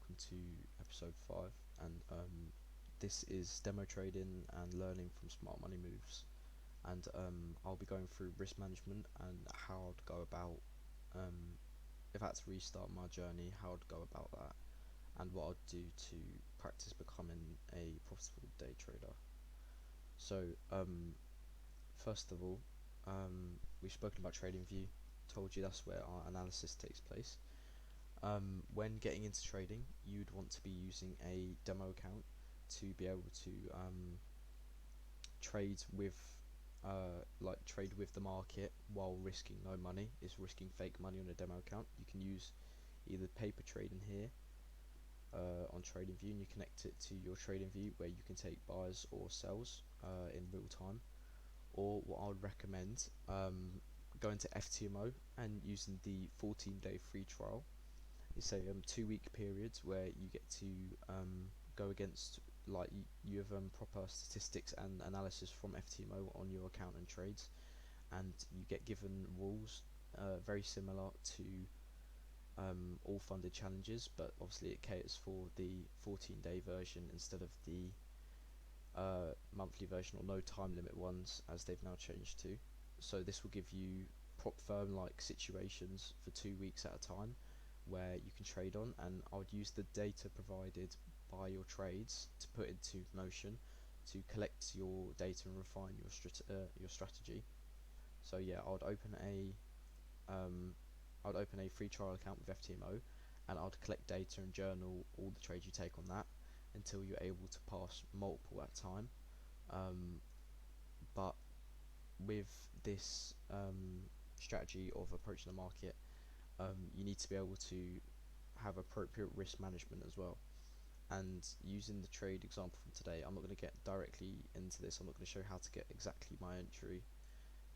welcome to episode 5. And this is demo trading and learning from smart money moves. And I'll be going through risk management and how I'd go about, if I had to restart my journey, how I'd go about that, and what I'd do to practice becoming a profitable day trader. So, first of all, we've spoken about TradingView, told you that's where our analysis takes place. When getting into trading, you'd want to be using a demo account to be able to trade with trade with the market while risking no money. Is risking fake money on a demo account. You can use either paper trading here on TradingView, and you connect it to your TradingView where you can take buys or sells in real time. Or what I would recommend, going to FTMO and using the 14-day free trial. It's a 2-week period where you get to go against, like, you have proper statistics and analysis from FTMO on your account and trades, and you get given rules very similar to all funded challenges, but obviously it caters for the 14-day version instead of the monthly version or no time limit ones, as they've now changed to. So this will give you prop firm like situations for 2 weeks at a time where you can trade on, and I would use the data provided by your trades to put into motion to collect your data and refine your strategy. So yeah, I would open a free trial account with FTMO, and I would collect data and journal all the trades you take on that until you're able to pass multiple at a time. But with this strategy of approaching the market, you need to be able to have appropriate risk management as well. And using the trade example from today, I'm not going to get directly into this. I'm not going to show how to get exactly my entry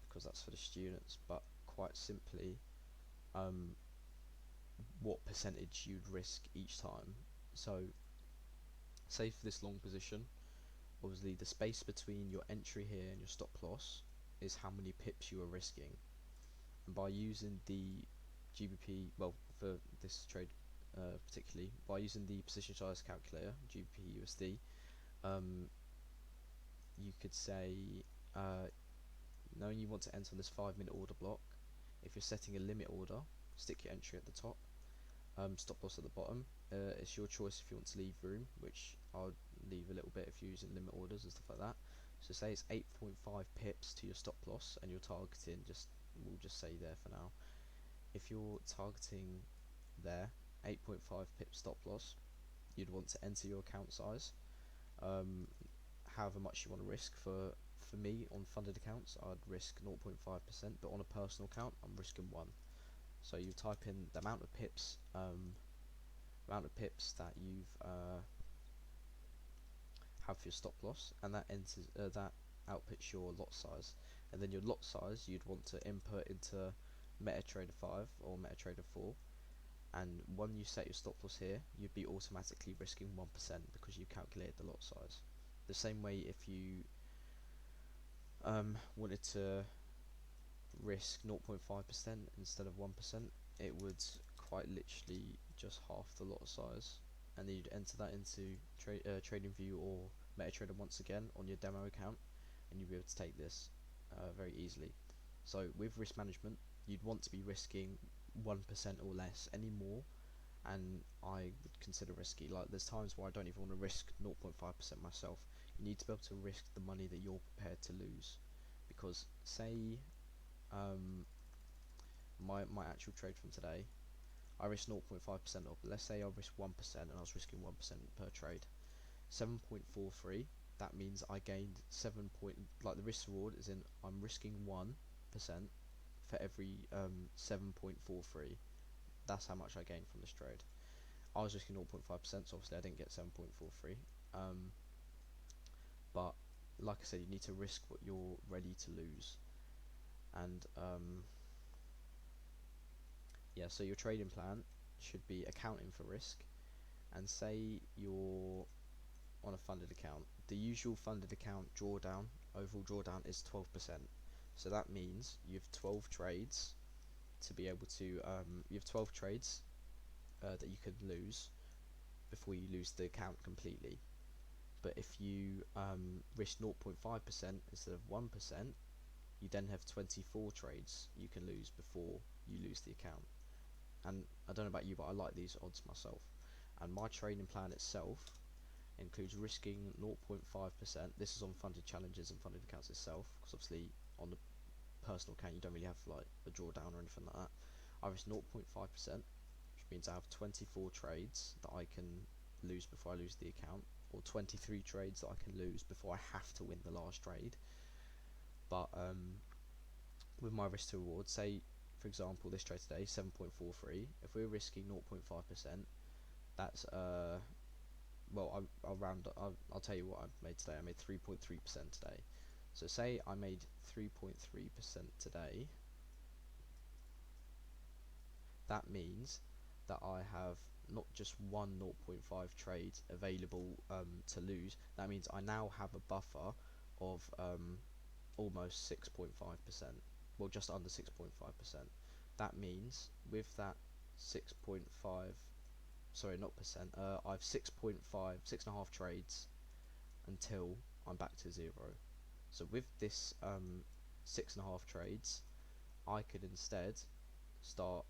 because that's for the students, but quite simply, what percentage you'd risk each time. So say for this long position, obviously the space between your entry here and your stop loss is how many pips you are risking. And by using the GBP, well, for this trade particularly, by using the position size calculator, GBP USD, you could say, knowing you want to enter on this 5-minute order block, if you're setting a limit order, stick your entry at the top, stop loss at the bottom. It's your choice if you want to leave room, which I'll leave a little bit if you're using limit orders and stuff like that. So say it's 8.5 pips to your stop loss, and you're targeting, we'll just say there for now. If you're targeting there, 8.5 pip stop loss, you'd want to enter your account size, however much you want to risk. For me, on funded accounts, I'd risk 0.5%, but on a personal account, I'm risking 1. So you type in the amount of pips that you've have for your stop loss, and that enters that outputs your lot size, and then your lot size you'd want to input into MetaTrader 5 or MetaTrader 4, and when you set your stop loss here, you'd be automatically risking 1% because you calculated the lot size. The same way if you wanted to risk 0.5% instead of 1%, it would quite literally just half the lot size, and then you'd enter that into TradingView or MetaTrader once again on your demo account, and you'd be able to take this very easily. So with risk management, you'd want to be risking 1% or less. Any more, and I would consider risky. Like, there's times where I don't even want to risk 0.5% myself. You need to be able to risk the money that you're prepared to lose, because say my actual trade from today, I risked 0.5% up. Let's say I risked 1% and I was risking 1% per trade. 7.43. That means I gained 7 point. Like, the risk reward is in, I'm risking 1% for every 7.43. That's how much I gained from this trade. I was risking 0.5%, so obviously I didn't get 7.43. But like I said, you need to risk what you're ready to lose. And yeah, so your trading plan should be accounting for risk, and say you're on a funded account. The usual funded account drawdown, overall drawdown, is 12%. So that means you have 12 trades to be able to, you have 12 trades that you could lose before you lose the account completely. But if you risk 0.5% instead of 1%, you then have 24 trades you can lose before you lose the account. And I don't know about you, but I like these odds myself. And my trading plan itself includes risking 0.5%. This is on funded challenges and funded accounts itself, because obviously on the personal account you don't really have like a drawdown or anything like that. I risk 0.5%, which means I have 24 trades that I can lose before I lose the account, or 23 trades that I can lose before I have to win the last trade. But with my risk to reward, say for example this trade today 7.43, if we're risking 0.5%, that's well, I'll round up. I'll tell you what I made today. I made 3.3% today. So say I made 3.3% today. That means that I have not just one 0.5 trade available to lose. That means I now have a buffer of almost 6.5%. Well, just under 6.5%. That means with that 6.5, sorry, not percent, I've 6.5, 6.5 trades until I'm back to zero. So with this 6.5 trades, I could instead start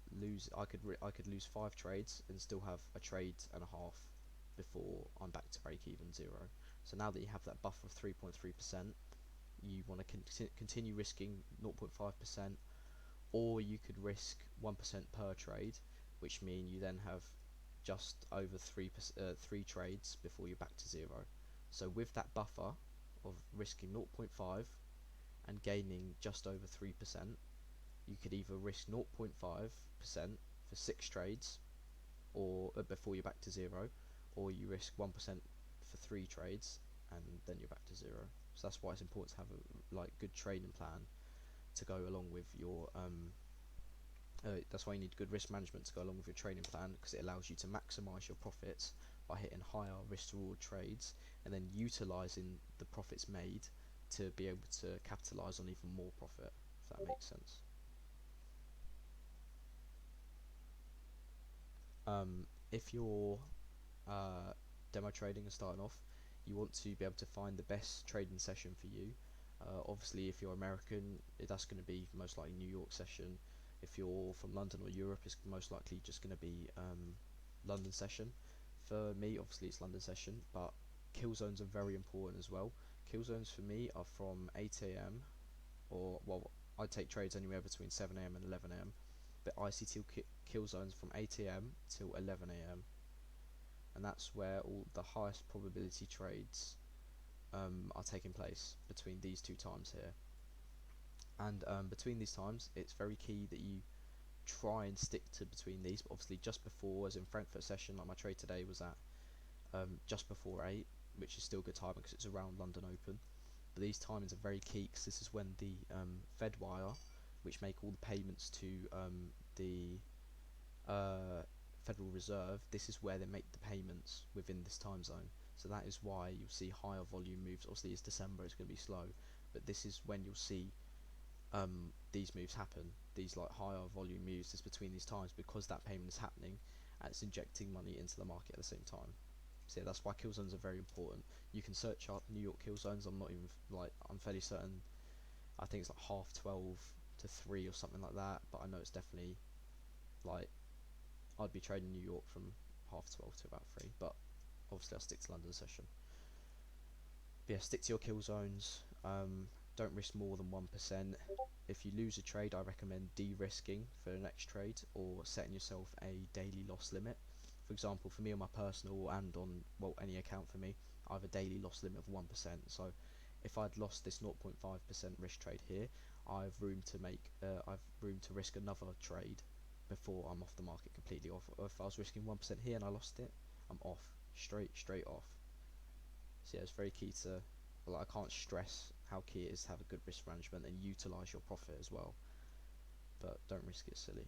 I could lose 5 trades and still have a trade and a half before I'm back to break even zero. So now that you have that buffer of 3.3%, you want to continue risking 0.5%, or you could risk 1% per trade, which mean you then have just over 3 trades before you're back to zero. So with that buffer of risking 0.5 and gaining just over 3%, you could either risk 0.5% for 6 trades, or before you're back to zero, or you risk 1% for 3 trades and then you're back to zero. So that's why it's important to have a good trading plan to go along with your that's why you need good risk management to go along with your trading plan, because it allows you to maximize your profits by hitting higher risk to reward trades and then utilizing the profits made to be able to capitalize on even more profit, if that makes sense. If you're demo trading and starting off, you want to be able to find the best trading session for you. Obviously, if you're American, that's going to be most likely New York session. If you're from London or Europe, it's most likely just going to be London session. For me, obviously, it's London session, but kill zones are very important as well. Kill zones for me are from 8 a.m. or, well, I take trades anywhere between 7 a.m. and 11 a.m. But ICT kill zones from 8 a.m. till 11 a.m. and that's where all the highest probability trades are taking place, between these two times here. And between these times, it's very key that you try and stick to between these. But obviously, just before, as in Frankfurt session, like my trade today was at just before 8, which is still good timing because it's around London Open. But these timings are very key because this is when the Fed wire, which make all the payments to the Federal Reserve, this is where they make the payments within this time zone. So that is why you'll see higher volume moves. Obviously, it's December, it's going to be slow, but this is when you'll see these moves happen. These like higher volume moves is between these times, because that payment is happening and it's injecting money into the market at the same time. So yeah, that's why kill zones are very important. You can search up New York kill zones. I'm fairly certain. I think it's like 12:30 to 3 or something like that. But I know it's definitely like, I'd be trading New York from 12:30 to about 3. But obviously I'll stick to London session. But yeah, stick to your kill zones. Don't risk more than 1%. If you lose a trade, I recommend de-risking for the next trade, or setting yourself a daily loss limit. For example, for me on my personal and on, well, any account for me, I have a daily loss limit of 1%. So if I'd lost this 0.5% risk trade here, I've room to risk another trade before I'm off the market completely. Off. Or if I was risking 1% here and I lost it, I'm off, straight off. So yeah, it's very key to, well, I can't stress how key it is to have a good risk management and utilize your profit as well, but don't risk it silly.